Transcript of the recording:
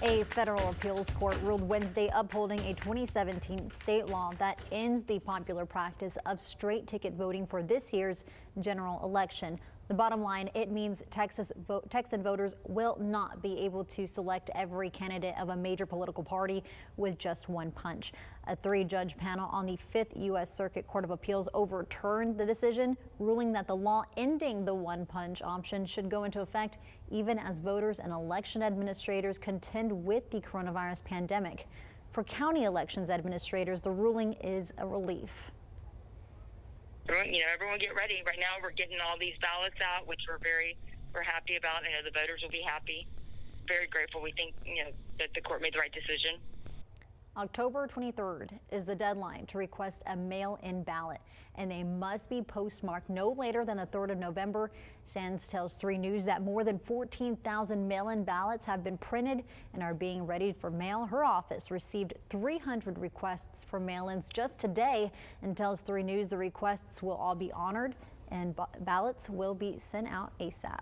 A federal appeals court ruled Wednesday upholding a 2017 state law that ends the popular practice of straight ticket voting for this year's general election. The bottom line, it means Texan voters will not be able to select every candidate of a major political party with just one punch. A three-judge panel on the 5th U.S. Circuit Court of Appeals overturned the decision, ruling that the law ending the one-punch option should go into effect even as voters and election administrators contend with the coronavirus pandemic. For county elections administrators, the ruling is a relief. Everyone get ready. Right now we're getting all these ballots out, which we're happy about. I know the voters will be happy. Very grateful. We think, that the court made the right decision. October 23rd is the deadline to request a mail-in ballot, and they must be postmarked no later than the 3rd of November. Sands tells 3 News that more than 14,000 mail-in ballots have been printed and are being readied for mail. Her office received 300 requests for mail-ins just today and tells 3 News the requests will all be honored and ballots will be sent out ASAP.